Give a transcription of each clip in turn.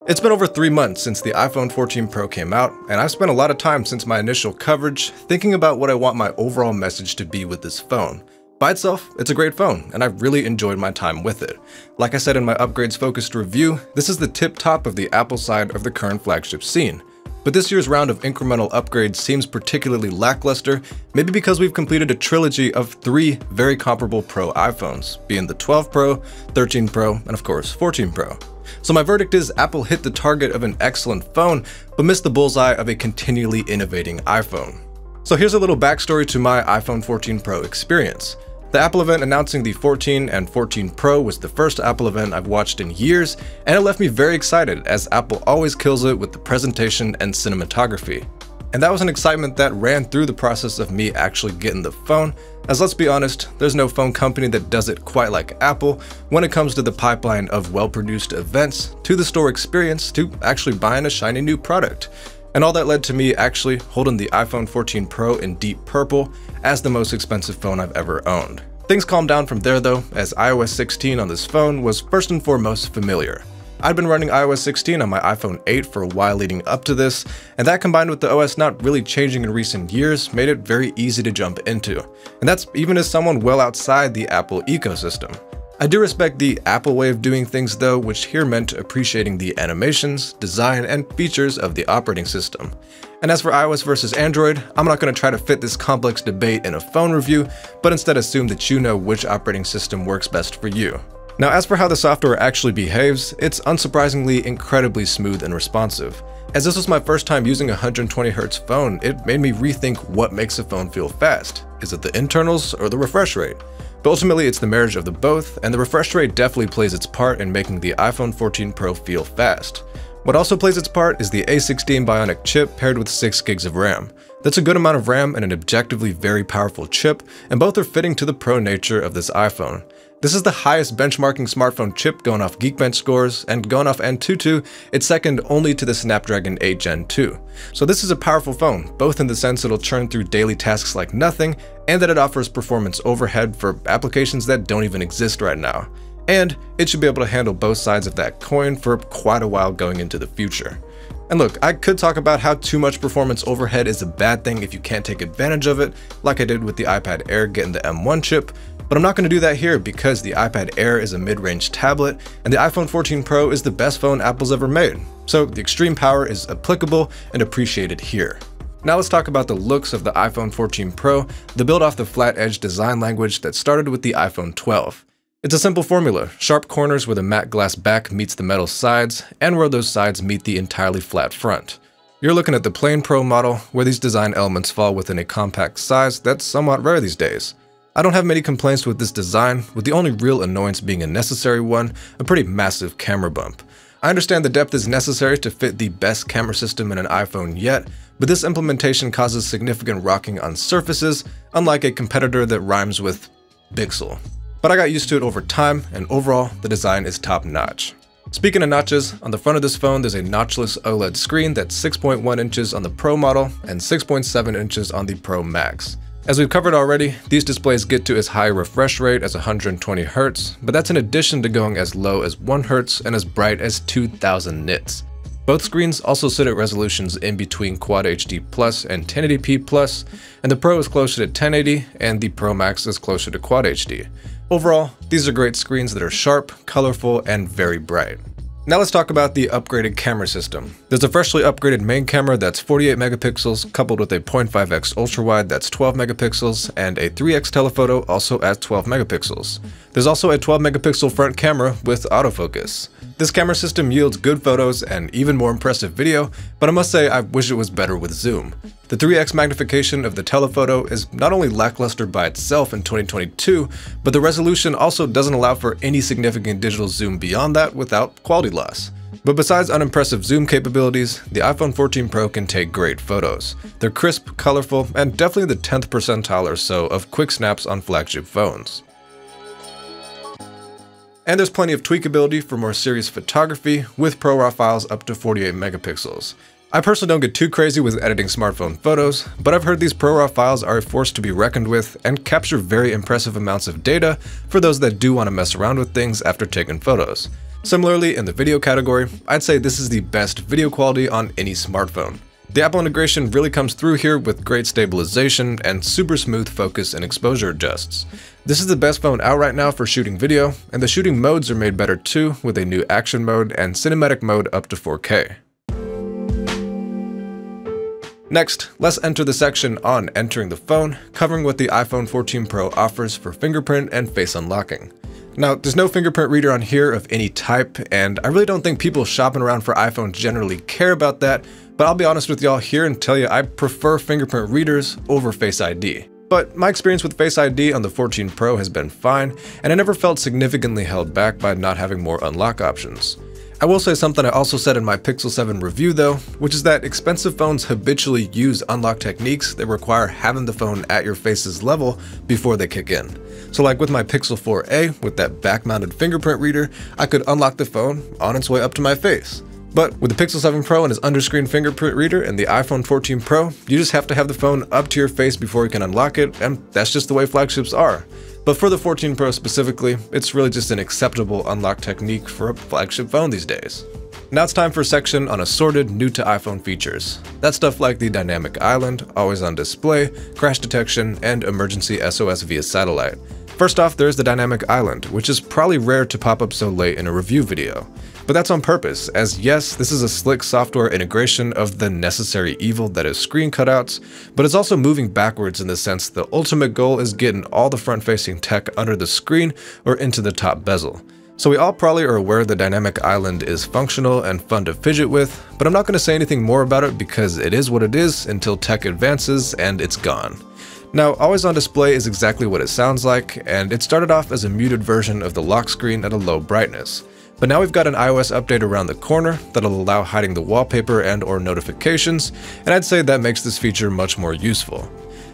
It's been over 3 months since the iPhone 14 Pro came out, and I've spent a lot of time since my initial coverage thinking about what I want my overall message to be with this phone. By itself, it's a great phone, and I've really enjoyed my time with it. Like I said in my upgrades-focused review, this is the tip-top of the Apple side of the current flagship scene. But this year's round of incremental upgrades seems particularly lackluster, maybe because we've completed a trilogy of 3 very comparable Pro iPhones, being the 12 Pro, 13 Pro, and of course 14 Pro. So my verdict is Apple hit the target of an excellent phone, but missed the bullseye of a continually innovating iPhone. So here's a little backstory to my iPhone 14 Pro experience. The Apple event announcing the 14 and 14 Pro was the first Apple event I've watched in years, and it left me very excited as Apple always kills it with the presentation and cinematography. And that was an excitement that ran through the process of me actually getting the phone, as let's be honest, there's no phone company that does it quite like Apple when it comes to the pipeline of well-produced events, to the store experience, to actually buying a shiny new product. And all that led to me actually holding the iPhone 14 Pro in deep purple as the most expensive phone I've ever owned. Things calmed down from there though, as iOS 16 on this phone was first and foremost familiar. I'd been running iOS 16 on my iPhone 8 for a while leading up to this, and that combined with the OS not really changing in recent years made it very easy to jump into. And that's even as someone well outside the Apple ecosystem. I do respect the Apple way of doing things though, which here meant appreciating the animations, design, and features of the operating system. And as for iOS versus Android, I'm not going to try to fit this complex debate in a phone review, but instead assume that you know which operating system works best for you. Now, as for how the software actually behaves, it's unsurprisingly incredibly smooth and responsive. As this was my first time using a 120Hz phone, it made me rethink what makes a phone feel fast. Is it the internals or the refresh rate? But ultimately, it's the marriage of the both, and the refresh rate definitely plays its part in making the iPhone 14 Pro feel fast. What also plays its part is the A16 Bionic chip paired with 6 gigs of RAM. That's a good amount of RAM and an objectively very powerful chip, and both are fitting to the pro nature of this iPhone. This is the highest benchmarking smartphone chip going off Geekbench scores, and going off Antutu, it's second only to the Snapdragon 8 Gen 2. So this is a powerful phone, both in the sense it'll churn through daily tasks like nothing, and that it offers performance overhead for applications that don't even exist right now. And it should be able to handle both sides of that coin for quite a while going into the future. And look, I could talk about how too much performance overhead is a bad thing if you can't take advantage of it, like I did with the iPad Air getting the M1 chip, but I'm not going to do that here because the iPad Air is a mid-range tablet, and the iPhone 14 Pro is the best phone Apple's ever made, so the extreme power is applicable and appreciated here. Now let's talk about the looks of the iPhone 14 Pro, the build off the flat edge design language that started with the iPhone 12. It's a simple formula, sharp corners where the matte glass back meets the metal sides, and where those sides meet the entirely flat front. You're looking at the plain Pro model, where these design elements fall within a compact size that's somewhat rare these days. I don't have many complaints with this design, with the only real annoyance being a necessary one, a pretty massive camera bump. I understand the depth is necessary to fit the best camera system in an iPhone yet, but this implementation causes significant rocking on surfaces, unlike a competitor that rhymes with Pixel. But I got used to it over time, and overall, the design is top notch. Speaking of notches, on the front of this phone there's a notchless OLED screen that's 6.1 inches on the Pro model and 6.7 inches on the Pro Max. As we've covered already, these displays get to as high a refresh rate as 120Hz, but that's in addition to going as low as 1Hz and as bright as 2000 nits. Both screens also sit at resolutions in between Quad HD Plus and 1080p Plus, and the Pro is closer to 1080 and the Pro Max is closer to Quad HD. Overall, these are great screens that are sharp, colorful, and very bright. Now let's talk about the upgraded camera system. There's a freshly upgraded main camera that's 48 megapixels, coupled with a 0.5x ultrawide that's 12 megapixels, and a 3x telephoto also at 12 megapixels. There's also a 12 megapixel front camera with autofocus. This camera system yields good photos and even more impressive video, but I must say I wish it was better with zoom. The 3x magnification of the telephoto is not only lackluster by itself in 2022, but the resolution also doesn't allow for any significant digital zoom beyond that without quality loss. But besides unimpressive zoom capabilities, the iPhone 14 Pro can take great photos. They're crisp, colorful, and definitely the 10th percentile or so of quick snaps on flagship phones. And there's plenty of tweakability for more serious photography, with ProRAW files up to 48 megapixels. I personally don't get too crazy with editing smartphone photos, but I've heard these ProRAW files are a force to be reckoned with and capture very impressive amounts of data for those that do want to mess around with things after taking photos. Similarly, in the video category, I'd say this is the best video quality on any smartphone. The Apple integration really comes through here with great stabilization and super smooth focus and exposure adjusts. This is the best phone out right now for shooting video, and the shooting modes are made better too with a new action mode and cinematic mode up to 4K. Next, let's enter the section on entering the phone, covering what the iPhone 14 Pro offers for fingerprint and face unlocking. Now, there's no fingerprint reader on here of any type, and I really don't think people shopping around for iPhones generally care about that, but I'll be honest with y'all here and tell you I prefer fingerprint readers over Face ID. But my experience with Face ID on the 14 Pro has been fine, and I never felt significantly held back by not having more unlock options. I will say something I also said in my Pixel 7 review though, which is that expensive phones habitually use unlock techniques that require having the phone at your face's level before they kick in. So like with my Pixel 4a, with that back-mounted fingerprint reader, I could unlock the phone on its way up to my face. But with the Pixel 7 Pro and its under-screen fingerprint reader and the iPhone 14 Pro, you just have to have the phone up to your face before you can unlock it, and that's just the way flagships are. But for the 14 Pro specifically, it's really just an acceptable unlock technique for a flagship phone these days. Now it's time for a section on assorted new to iPhone features. That's stuff like the dynamic island, always on display, crash detection, and emergency SOS via satellite. First off, there's the dynamic island, which is probably rare to pop up so late in a review video. But that's on purpose, as yes, this is a slick software integration of the necessary evil that is screen cutouts, but it's also moving backwards in the sense the ultimate goal is getting all the front-facing tech under the screen or into the top bezel. So we all probably are aware the dynamic island is functional and fun to fidget with, but I'm not going to say anything more about it because it is what it is until tech advances and it's gone. Now, always on display is exactly what it sounds like, and it started off as a muted version of the lock screen at a low brightness. But now we've got an iOS update around the corner that'll allow hiding the wallpaper and or notifications, and I'd say that makes this feature much more useful.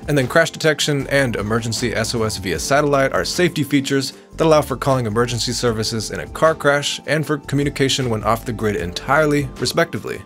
And then crash detection and emergency SOS via satellite are safety features that allow for calling emergency services in a car crash and for communication when off the grid entirely, respectively.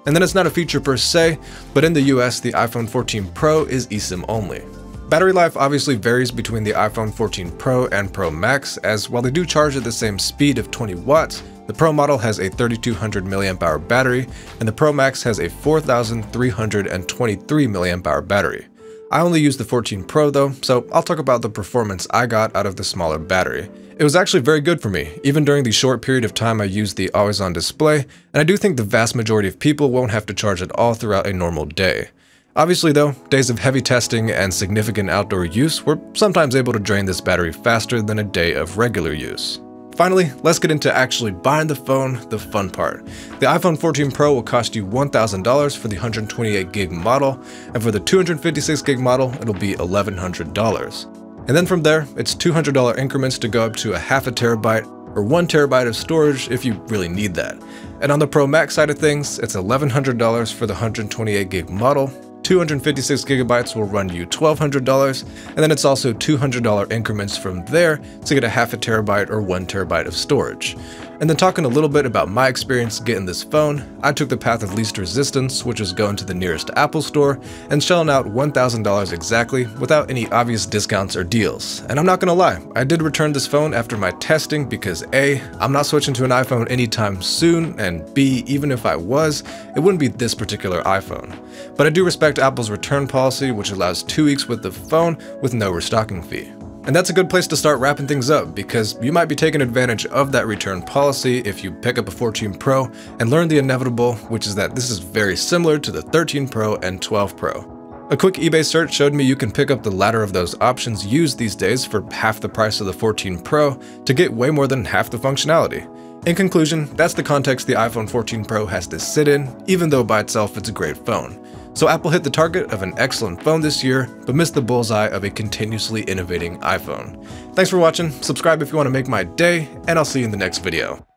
And then it's not a feature per se, but in the US, the iPhone 14 Pro is eSIM only. Battery life obviously varies between the iPhone 14 Pro and Pro Max, as while they do charge at the same speed of 20 watts, the Pro model has a 3200 mAh battery, and the Pro Max has a 4323 mAh battery. I only use the 14 Pro though, so I'll talk about the performance I got out of the smaller battery. It was actually very good for me, even during the short period of time I used the always on display, and I do think the vast majority of people won't have to charge at all throughout a normal day. Obviously though, days of heavy testing and significant outdoor use were sometimes able to drain this battery faster than a day of regular use. Finally, let's get into actually buying the phone, the fun part. The iPhone 14 Pro will cost you $1,000 for the 128GB model, and for the 256GB model, it'll be $1,100. And then from there, it's $200 increments to go up to a half a terabyte or 1 terabyte of storage if you really need that. And on the Pro Max side of things, it's $1,100 for the 128GB model, 256GB will run you $1,200, and then it's also $200 increments from there to get a half a terabyte or 1 terabyte of storage. And then talking a little bit about my experience getting this phone, I took the path of least resistance, which was going to the nearest Apple store and shelling out $1,000 exactly without any obvious discounts or deals. And I'm not gonna lie, I did return this phone after my testing because A, I'm not switching to an iPhone anytime soon, and B, even if I was, it wouldn't be this particular iPhone. But I do respect Apple's return policy, which allows 2 weeks with the phone with no restocking fee. And that's a good place to start wrapping things up because you might be taking advantage of that return policy if you pick up a 14 Pro and learn the inevitable, which is that this is very similar to the 13 Pro and 12 Pro. A quick eBay search showed me you can pick up the latter of those options used these days for half the price of the 14 Pro to get way more than half the functionality. In conclusion, that's the context the iPhone 14 Pro has to sit in, even though by itself it's a great phone. So Apple hit the target of an excellent phone this year, but missed the bullseye of a continuously innovating iPhone. Thanks for watching, subscribe if you want to make my day, and I'll see you in the next video.